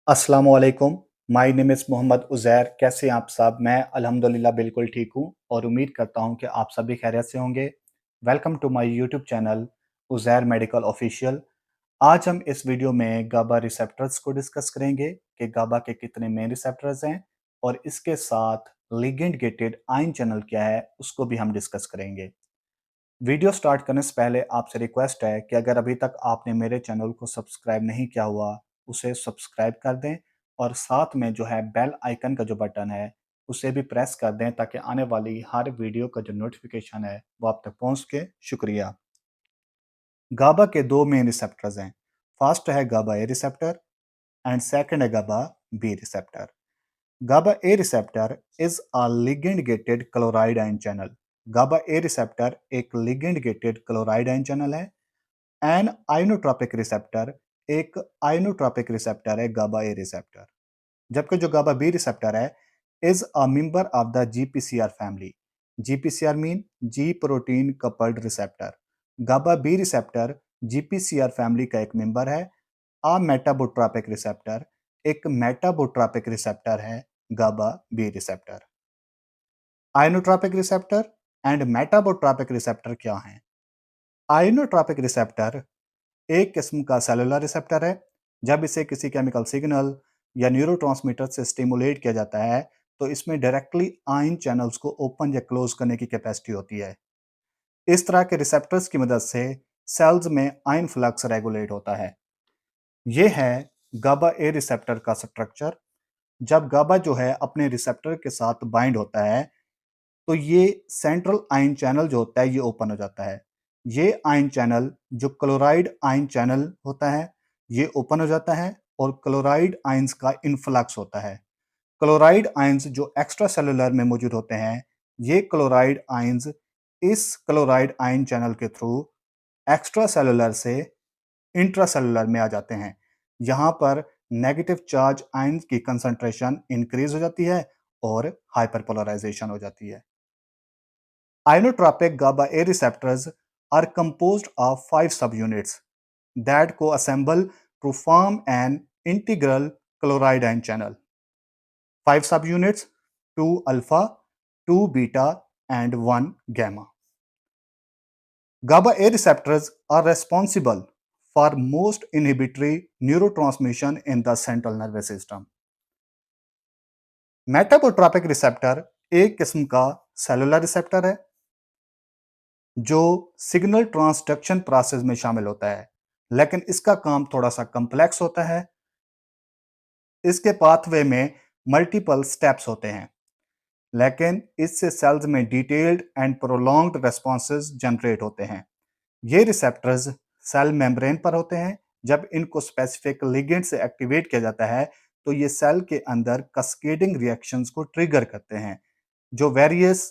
अस्सलाम वालेकुम। My name is Mohammad Uzair. कैसे हैं आप सब? मैं अल्हम्दुलिल्लाह बिल्कुल ठीक हूँ और उम्मीद करता हूँ कि आप सभी खैरियत से होंगे। Welcome to my YouTube channel Uzair medical official. आज हम इस वीडियो में गाबा रिसेप्टर्स को डिस्कस करेंगे कि गाबा के कितने मेन रिसेप्टर्स हैं और इसके साथ लिगेंड गेटेड आयन चैनल क्या है उसको भी हम डिस्कस करेंगे। वीडियो स्टार्ट करने से पहले आपसे रिक्वेस्ट है कि अगर अभी तक आपने मेरे चैनल को सब्सक्राइब नहीं किया हुआ, उसे सब्सक्राइब कर दें और साथ में जो है बेल आइकन का जो बटन है, उसे भी प्रेस कर दें ताकि आने वाली हर वीडियो का जो नोटिफिकेशन है, वो आप तक पहुंच के। शुक्रिया। गाबा के दो मेन रिसेप्टर्स हैं। फर्स्ट है GABA A receptor and second है GABA B receptor. GABA A receptor is a ligand gated chloride ion channel. GABA A receptor एक ligand gated chloride ion channel है। एन inotropic receptor एक inotropic receptor है GABA A receptor। जबकि जो GABA B receptor है is a member of the GPCR family। GPCR mean G protein coupled receptor। GABA B receptor GPCR family का एक member है। आ मेटाबोट्रॉपिक receptor एक metabotropic receptor है GABA B receptor. Ionotropic receptor and metabotropic receptor क्या हैं? Inotropic receptor एक किस्म का सेलुलर रिसेप्टर है। जब इसे किसी केमिकल सिग्नल या न्यूरोट्रांसमीटर से स्टिमुलेट किया जाता है तो इसमें डायरेक्टली आयन चैनल्स को ओपन या क्लोज करने की कैपेसिटी होती है। इस तरह के रिसेप्टर्स की मदद से सेल्स में आयन फ्लक्स रेगुलेट होता है। ये है गाबा ए रिसेप्टर का स्ट्रक्चर। जब गाबा जो है अपने रिसेप्टर के साथ बाइंड होता है तो ये सेंट्रल आयन चैनल जो होता है ये ओपन हो जाता है। ये आयन चैनल जो क्लोराइड आयन चैनल होता है ये ओपन हो जाता है और क्लोराइड आयंस का इनफ्लक्स होता है। क्लोराइड आयंस जो एक्स्ट्रा सेलुलर में मौजूद होते हैं, ये क्लोराइड आयंस इस क्लोराइड आयन चैनल के थ्रू एक्स्ट्रा सेलुलर से इंट्रासेलुलर में आ जाते हैं। यहाँ पर नेगेटिव चार्ज आयंस की कंसंट्रेशन इंक्रीज हो जाती है और हाइपरपोलराइजेशन हो जाती है। Inotropic GABA A receptors are composed of 5 subunits that co-assemble to form an integral chloride ion channel. 5 subunits, 2 alpha, 2 beta, and 1 gamma. GABA A receptors are responsible for most inhibitory neurotransmission in the central nervous system. Metabotropic receptor एक किस्म का cellular receptor है जो signal transduction process में शामिल होता है, लेकिन इसका काम थोड़ा सा कॉम्प्लेक्स होता है। इसके पाथवे में मल्टीपल स्टेप्स होते हैं, लेकिन इससे सेल्स में detailed and prolonged responses generate होते हैं। ये रिसेप्टर्स सेल मेम्ब्रेन पर होते हैं। जब इनको स्पेसिफिक लिगेंड से एक्टिवेट किया जाता है तो ये सेल के अंदर कैस्केडिंग रिएक्शंस को ट्रिगर करते हैं जो वेरियस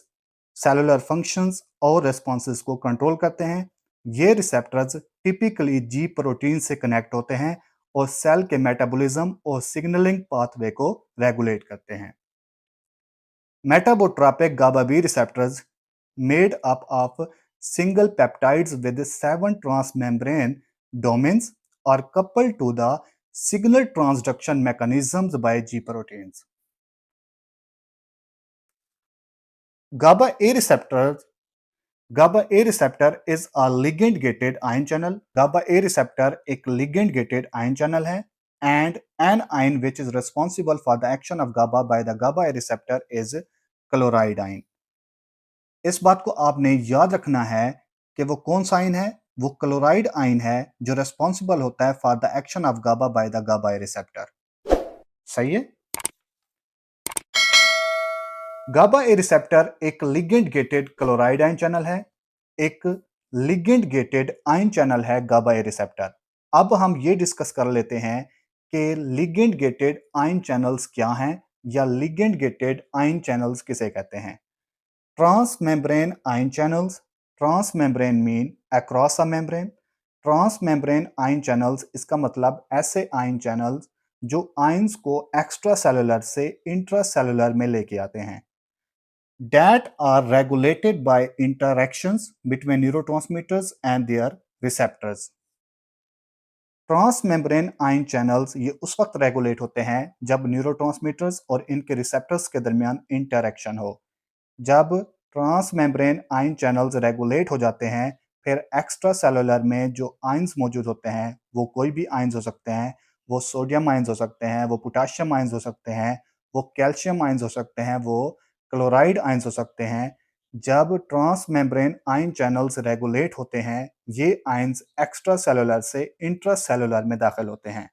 सेलुलर फंक्शंस और रेस्पॉन्सेज को कंट्रोल करते हैं। ये रिसेप्टर्स टिपिकली जी प्रोटीन से कनेक्ट होते हैं और सेल के मेटाबॉलिज्म और सिग्नलिंग पाथवे को रेगुलेट करते हैं। Metabotropic GABA B receptors made up of single peptides with 7 transmembrane domains are coupled to the signal transduction mechanisms by G proteins. GABA A receptor GABA A receptor is a ligand gated ion channel. GABA A receptor एक ligand gated ion channel है and an ion which is responsible for the action of GABA by the GABA A receptor is chloride ion. इस बात को आपने याद रखना है कि वो कौन सा आयन है। वो क्लोराइड आयन है जो रेस्पॉन्सिबल होता है for the action of GABA by the GABA receptor. सही है। गाबा ए रिसेप्टर एक ligand gated chloride ion channel है। एक लिगेंड गेटेड आयन चैनल है गाबा ए रिसेप्टर। अब हम ये डिस्कस कर लेते हैं कि लिगेंड गेटेड आयन चैनल्स क्या हैं या लिगेंड गेटेड आयन चैनल्स किसे कहते हैं। Transmembrane ion channels. Transmembrane mean across a membrane. Transmembrane ion channels इसका मतलब ऐसे ion channels जो ions को एक्स्ट्रा सेलुलर से इंट्रासेलुलर में लेके आते हैं। That are regulated by interactions between neurotransmitters and their receptors. Transmembrane ion channels ये उस वक्त रेगुलेट होते हैं जब न्यूरोट्रांसमीटर्स और इनके रिसेप्टर्स के दरमियान इंटरैक्शन हो। जब transmembrane ion channels regulate हो जाते हैं, फिर एक्स्ट्रा सेलुलर में जो आयंस मौजूद होते हैं, वो कोई भी आयंस हो सकते हैं। वो सोडियम आयंस हो सकते हैं, वो पोटेशियम आयंस हो सकते हैं, वो कैल्शियम आयंस हो सकते हैं, वो क्लोराइड आयंस हो सकते हैं। जब transmembrane ion channels regulate होते हैं, ये आयंस एक्स्ट्रा सेलुलर से इंट्रा सेलुलर में दाखिल होते हैं।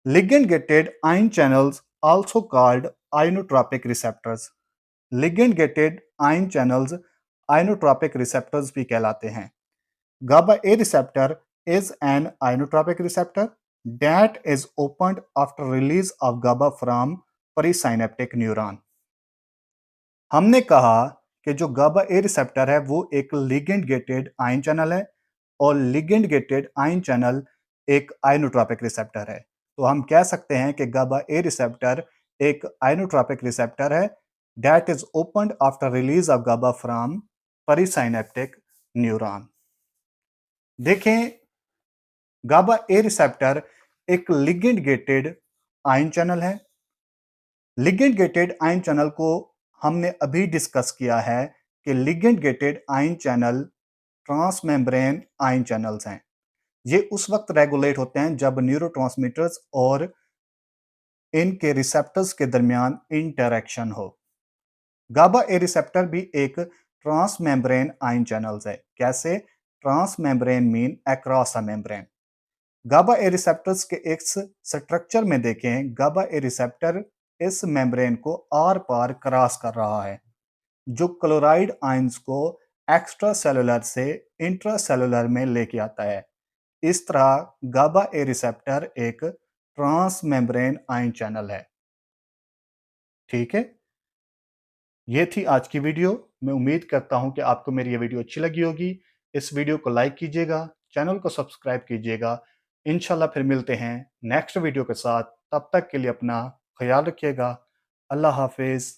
Ligand gated ion channels also called ionotropic receptors. Ligand gated ion channels ionotropic receptors भी कहलाते हैं। GABA A receptor is an inotropic receptor that is opened after release of GABA from presynaptic neuron। हमने कहा कि जो GABA A receptor है वो एक लिगेंड गेटेड आयन चैनल है और लिगेंड गेटेड आयन चैनल एक आइनोट्रॉपिक रिसेप्टर है। तो हम कह सकते हैं कि GABA A रिसेप्टर एक आइनोट्रॉपिक रिसेप्टर है that is opened after release of GABA from presynaptic neuron। देखें, GABA A रिसेप्टर एक लिगेंड गेटेड आयन चैनल है। लिगेंड गेटेड आयन चैनल को हमने अभी डिस्कस किया है कि ligand gated ion channel transmembrane ion channels हैं। ये उस वक्त रेगुलेट होते हैं जब न्यूरोट्रांसमीटर्स और इनके रिसेप्टर्स के दरमियान इंटरैक्शन हो। गाबा ए रिसेप्टर भी एक ट्रांस मेम्ब्रेन आयन चैनल्स है। कैसे? Transmembrane mean across a membrane. GABA A receptors के इस स्ट्रक्चर में देखें, गाबा ए रिसेप्टर इस मेम्ब्रेन को आर पार क्रॉस कर रहा है, जो chloride ions extracellular cellular से इंट्रा सेलुलर में लेके आता है। इस तरह गाबा ए रिसेप्टर एक ट्रांस मेम्ब्रेन आयन चैनल है। ठीक है, ये थी आज की वीडियो। मैं उम्मीद करता हूं कि आपको मेरी ये वीडियो अच्छी लगी होगी। इस वीडियो को लाइक कीजिएगा, चैनल को सब्सक्राइब कीजिएगा। इंशाल्लाह फिर मिलते हैं नेक्स्ट वीडियो के साथ। तब तक के लिए अपना ख्याल रखिएगा। अल्लाह हाफिज़।